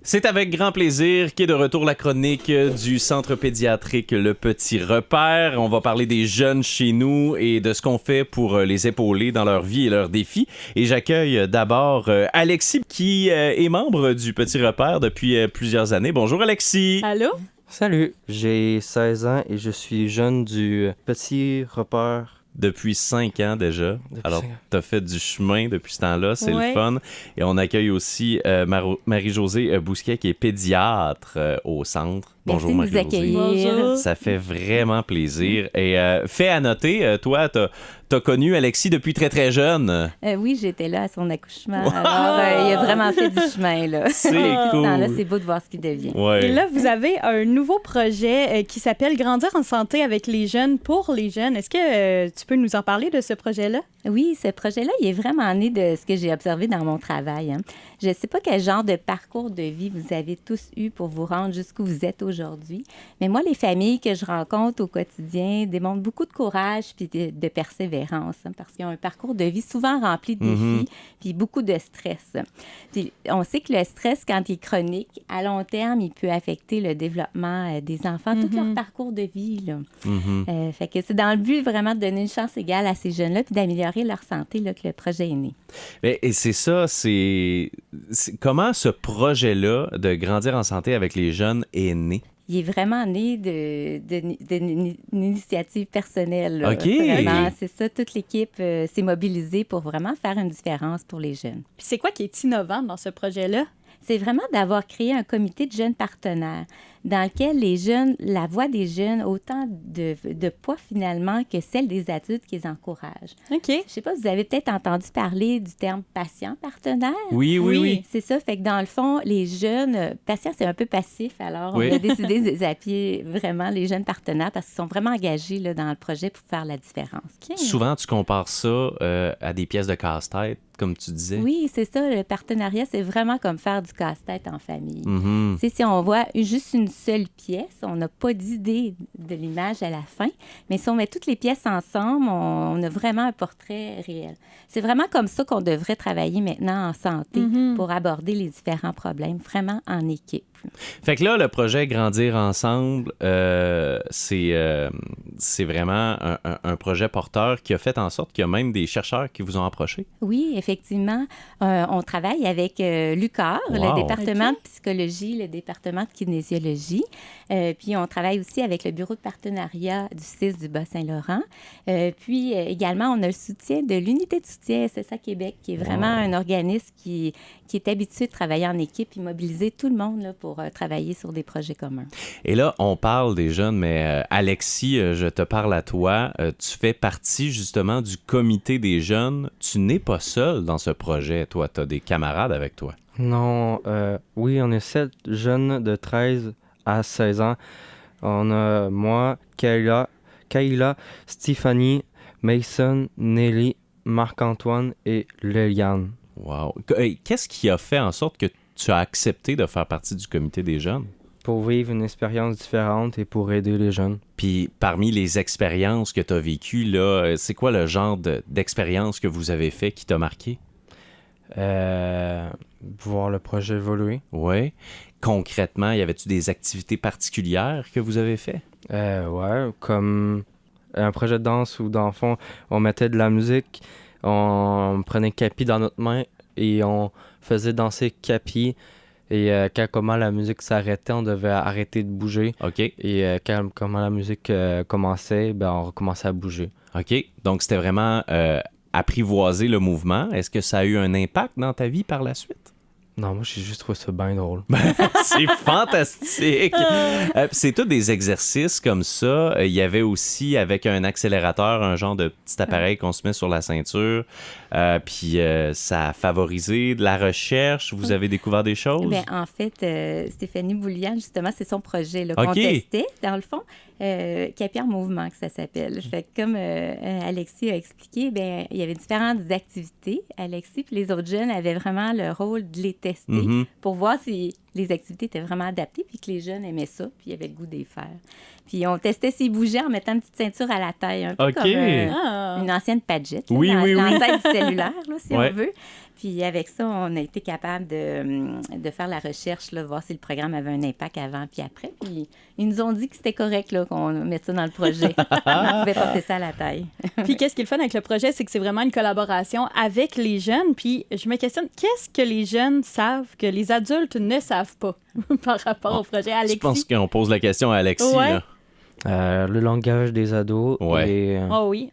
C'est avec grand plaisir qu'est de retour la chronique du Centre pédiatrique Le Petit Repère. On va parler des jeunes chez nous et de ce qu'on fait pour les épauler dans leur vie et leurs défis. Et j'accueille d'abord Alexis, qui est membre du Petit Repère depuis plusieurs années. Bonjour Alexis. Allô? Salut, j'ai 16 ans et je suis jeune du Petit Repère. Depuis 5 ans déjà. Alors, tu as fait du chemin depuis ce temps-là, c'est le fun. Et on accueille aussi Marie-Josée Bousquet, qui est pédiatre au centre. Bonjour Marie-Josée. Bonjour. Ça fait vraiment plaisir. Et fait à noter, toi, t'as connu Alexis depuis très très jeune. Oui, j'étais là à son accouchement. Wow! Alors, il a vraiment fait du chemin, là. C'est cool. Là, c'est beau de voir ce qu'il devient. Ouais. Et là, vous avez un nouveau projet qui s'appelle Grandir en santé avec les jeunes pour les jeunes. Est-ce que tu peux nous en parler de ce projet-là? Oui, ce projet-là, il est vraiment né de ce que j'ai observé dans mon travail. Je ne sais pas quel genre de parcours de vie vous avez tous eu pour vous rendre jusqu'où vous êtes aujourd'hui, mais moi, les familles que je rencontre au quotidien démontrent beaucoup de courage puis de persévérance, parce qu'ils ont un parcours de vie souvent rempli de défis puis beaucoup de stress. Puis on sait que le stress, quand il est chronique, à long terme, il peut affecter le développement des enfants, tout leur parcours de vie, là. Fait que c'est dans le but vraiment de donner une chance égale à ces jeunes-là puis d'améliorer leur santé là, que le projet est né. Et c'est ça, c'est comment ce projet-là de Grandir en santé avec les jeunes est né? Il est vraiment né d'une initiative personnelle. Là. OK. Vraiment, c'est ça. Toute l'équipe s'est mobilisée pour vraiment faire une différence pour les jeunes. Puis c'est quoi qui est innovant dans ce projet-là? C'est vraiment d'avoir créé un comité de jeunes partenaires dans lequel les jeunes, la voix des jeunes, autant de poids finalement que celle des adultes qui les encouragent. OK. Je ne sais pas, vous avez peut-être entendu parler du terme patient-partenaire. Oui. C'est ça. Fait que dans le fond, les jeunes, patient, c'est un peu passif. Alors, on a décidé de appuyer vraiment les jeunes partenaires parce qu'ils sont vraiment engagés là, dans le projet pour faire la différence. Okay. Souvent, tu compares ça à des pièces de casse-tête, comme tu disais. Oui, c'est ça. Le partenariat, c'est vraiment comme faire du casse-tête en famille. Si on voit juste une seule pièce, on n'a pas d'idée de l'image à la fin, mais si on met toutes les pièces ensemble, on a vraiment un portrait réel. C'est vraiment comme ça qu'on devrait travailler maintenant en santé pour aborder les différents problèmes, vraiment en équipe. Fait que là, le projet Grandir ensemble, c'est vraiment un projet porteur qui a fait en sorte qu'il y a même des chercheurs qui vous ont approché. Oui, effectivement. On travaille avec l'UQAR, le département de psychologie, le département de kinésiologie. Puis on travaille aussi avec le bureau de partenariat du CIS du Bas-Saint-Laurent. Puis également, on a le soutien de l'unité de soutien SSA Québec, qui est vraiment un organisme qui est habitué de travailler en équipe et mobiliser tout le monde là, pour travailler sur des projets communs. Et là, on parle des jeunes, mais Alexis, je te parle à toi. Tu fais partie justement du comité des jeunes. Tu n'es pas seul dans ce projet, toi. Tu as des camarades avec toi. Non, oui, on est 7 jeunes de 13 à 16 ans. On a moi, Kayla, Stéphanie, Mason, Nelly, Marc-Antoine et Liliane. Wow. Qu'est-ce qui a fait en sorte que tu as accepté de faire partie du comité des jeunes? Pour vivre une expérience différente et pour aider les jeunes. Puis parmi les expériences que tu as vécues, là, c'est quoi le genre d'expérience que vous avez fait qui t'a marqué? Voir le projet évoluer. Oui. Concrètement, y avait-tu des activités particulières que vous avez fait? Ouais, comme un projet de danse où, dans le fond, on mettait de la musique, on prenait Capi dans notre main et on faisait danser Capi. Et quand comment la musique s'arrêtait, on devait arrêter de bouger. OK. Et comment la musique commençait, on recommençait à bouger. OK. Donc, c'était vraiment apprivoiser le mouvement. Est-ce que ça a eu un impact dans ta vie par la suite? Non, moi, j'ai juste trouvé ça bien drôle. C'est fantastique! C'est tous des exercices comme ça. Il y avait aussi, avec un accélérateur, un genre de petit appareil qu'on se met sur la ceinture. Puis ça a favorisé de la recherche. Vous avez découvert des choses? Bien, en fait, Stéphanie Boulian, justement, c'est son projet là, qu'on testait, dans le fond. Capi en mouvement, que ça s'appelle. Fait que comme Alexis a expliqué, bien, il y avait différentes activités. Alexis puis les autres jeunes avaient vraiment le rôle de les tester pour voir si les activités étaient vraiment adaptées puis que les jeunes aimaient ça puis avaient le goût de les faire. Puis on testait s'ils bougeaient en mettant une petite ceinture à la taille, un peu comme une ancienne Padgett, l'ancêtre du cellulaire, là, si on veut. Puis avec ça, on a été capable de faire la recherche, là, voir si le programme avait un impact avant puis après. Puis ils nous ont dit que c'était correct là, qu'on mette ça dans le projet. On pouvait porter ça à la taille. Puis qu'est-ce qui est le fun avec le projet, c'est que c'est vraiment une collaboration avec les jeunes. Puis je me questionne, qu'est-ce que les jeunes savent que les adultes ne savent pas par rapport au projet? Alexis? Je pense qu'on pose la question à Alexis. Ouais. Là. Le langage des ados. Ouais. Et, Oh oui.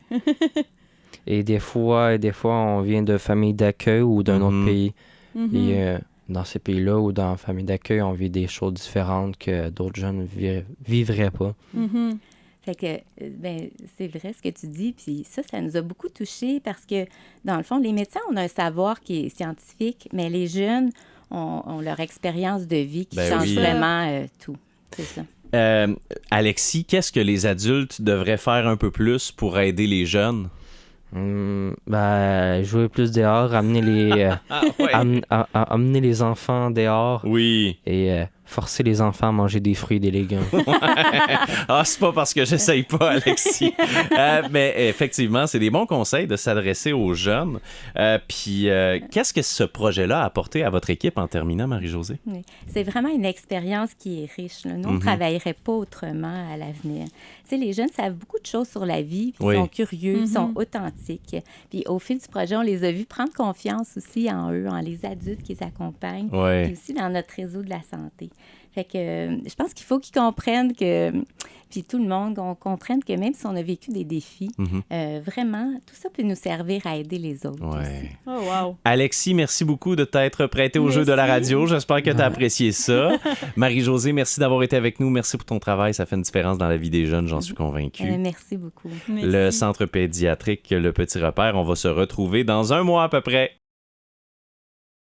et des fois, on vient de familles d'accueil ou d'un autre pays. Mhm. Et dans ces pays-là ou dans la famille d'accueil, on vit des choses différentes que d'autres jeunes vivraient pas. Mhm. Fait que, ben, c'est vrai ce que tu dis, puis ça nous a beaucoup touchés parce que, dans le fond, les médecins, on a un savoir qui est scientifique, mais les jeunes ont leur expérience de vie qui Ben change oui. vraiment tout. C'est ça. Alexis, qu'est-ce que les adultes devraient faire un peu plus pour aider les jeunes? Jouer plus dehors, amener amener les enfants dehors Oui. et forcer les enfants à manger des fruits et des légumes. Ah, c'est pas parce que j'essaye pas, Alexis. Mais effectivement, c'est des bons conseils de s'adresser aux jeunes. Puis, qu'est-ce que ce projet-là a apporté à votre équipe en terminant, Marie-Josée? Oui. C'est vraiment une expérience qui est riche, là. Nous, on ne travaillerait pas autrement à l'avenir. Tu sais, les jeunes savent beaucoup de choses sur la vie, puis Oui. sont curieux, ils sont authentiques. Puis au fil du projet, on les a vus prendre confiance aussi en eux, en les adultes qui les accompagnent, Ouais. puis aussi dans notre réseau de la santé. Fait que je pense qu'il faut qu'ils comprennent que, puis tout le monde, qu'on comprenne que même si on a vécu des défis, vraiment, tout ça peut nous servir à aider les autres aussi. Ouais. Oh wow. Alexis, merci beaucoup de t'être prêté au jeu de la radio. J'espère que tu as apprécié ça. Marie-Josée, merci d'avoir été avec nous. Merci pour ton travail. Ça fait une différence dans la vie des jeunes, j'en suis convaincu. Merci beaucoup. Merci. Le Centre pédiatrique Le Petit Repère, on va se retrouver dans un mois à peu près.